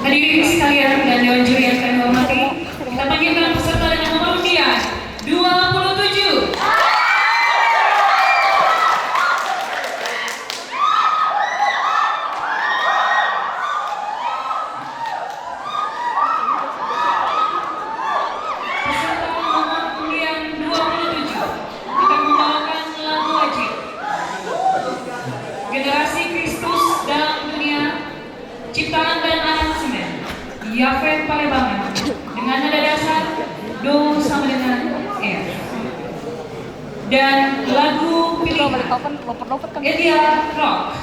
Hadirin sekalian dan Dewan Juri yang kami hormati, kita panggilkan peserta dengan nomor undian 27. Peserta nomor undian 27 akan membawakan lagu wajib Generasi Kristus dalam Dunia, ciptaan dan aransemen Yafet Palembang dengan nada dasar Do sama dengan F, dan lagu pilihan Elia Rock,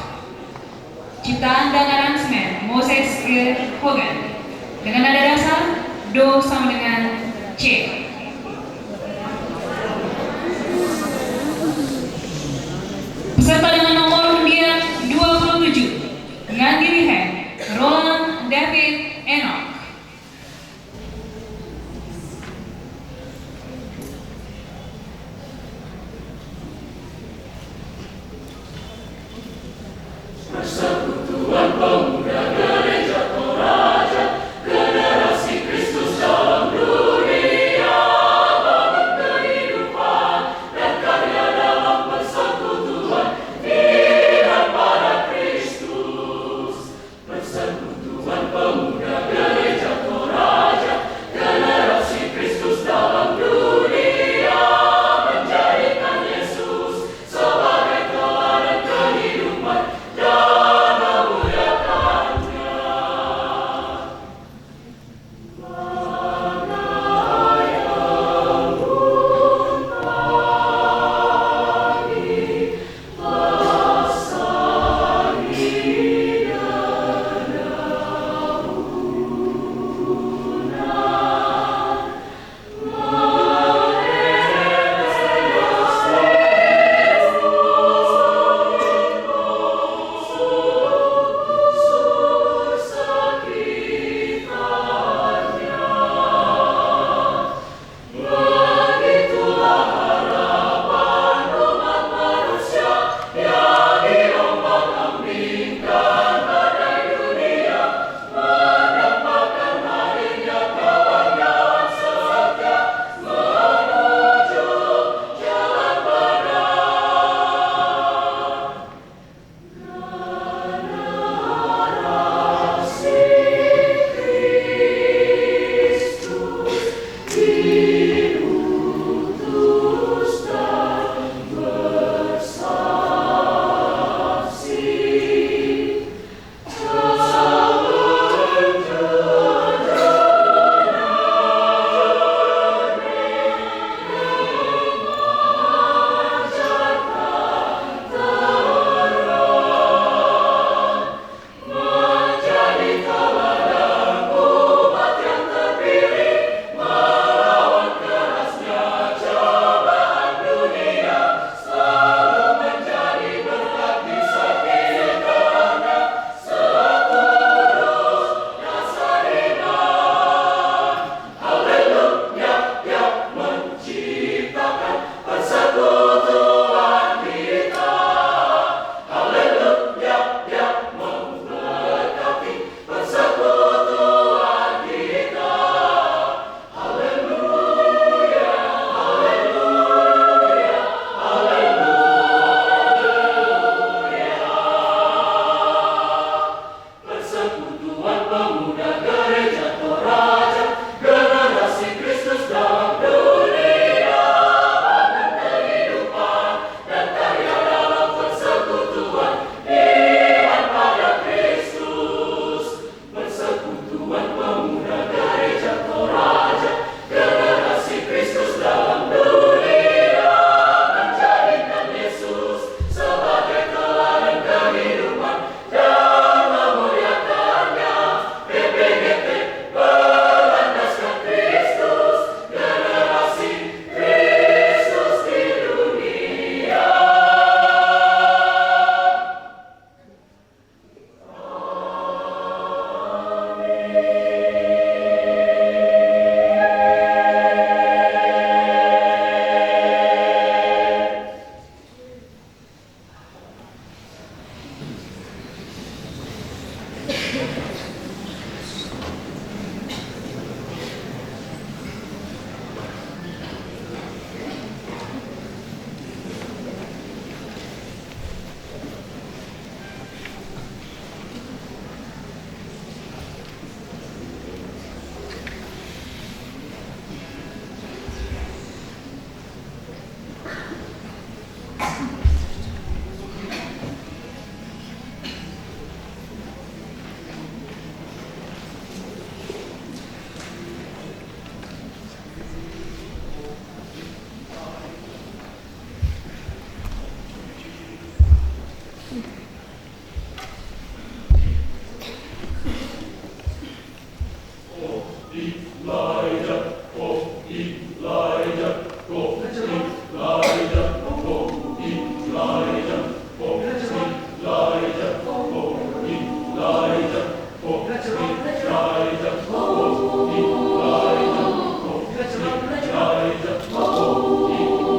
ciptaan dan aransemen Moses G. Hogan dengan nada dasar Do sama dengan C. Peserta dengan nomor undian 27 dengan pilihan Roland David Enoch. Persekutuan Pemuda Gereja Toraja, generasi Kristus dalam dunia, bangun kehidupan dan karya dalam persekutuan.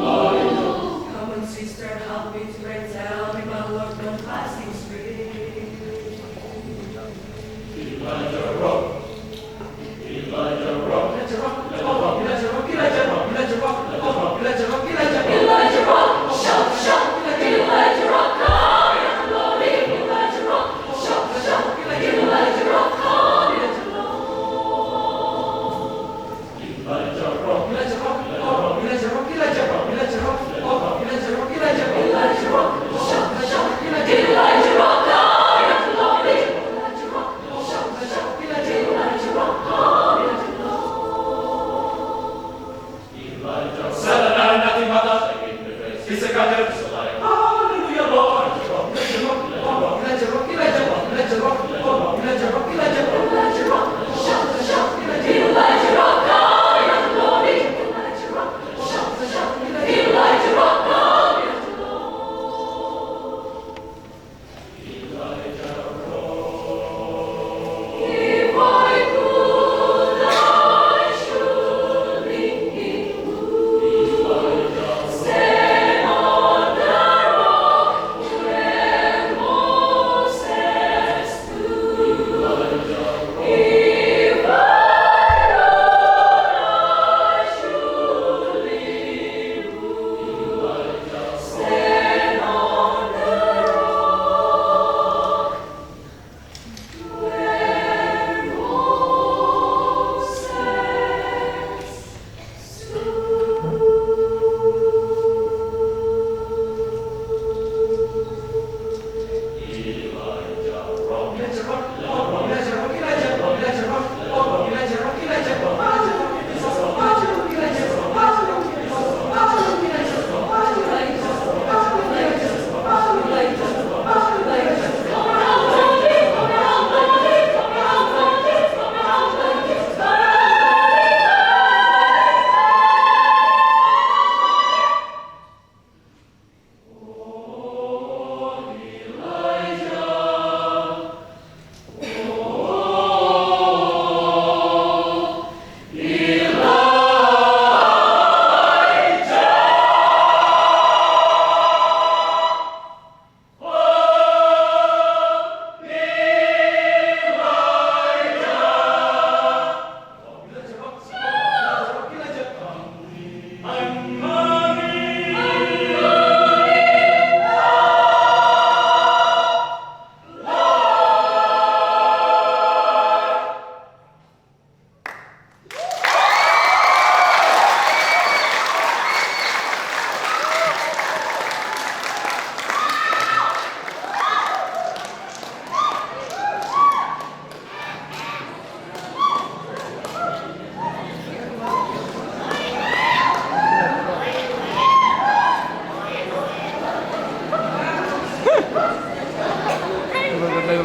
Come on, sister, help me to write down in my Lord non fasting spirit. Elijah rock. Elijah rock. Elijah rock, Elijah rock, Elijah rock, Elijah rock, Elijah rock, Elijah rock, shout, shout, Elijah rock, high and glory, Elijah rock, shout, shout, Elijah rock, high and Elijah rock. Elijah rock, Elijah rock, Elijah rock, Elijah rock, Elijah rock, Elijah rock, shout, shout, Elijah rock, high and glory, Elijah rock, shout, shout, Elijah rock, high and Elijah Satanay natin mata. Isa ka na sa lahat. Hallelujah, Lord. Elijah rock, Elijah rock, Elijah rock, Elijah rock, Elijah rock, Elijah rock, shout, shout, Elijah rock, high and glory, Elijah rock, shout, shout, Elijah rock, high and If I could, I should be stand on the rock where Moses stood. If I should live, stand on the rock where Moses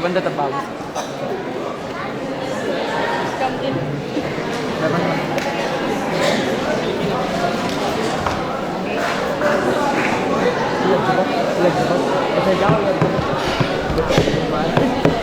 Banda tabang. Lihat cepat. Saya jauh lihat cepat.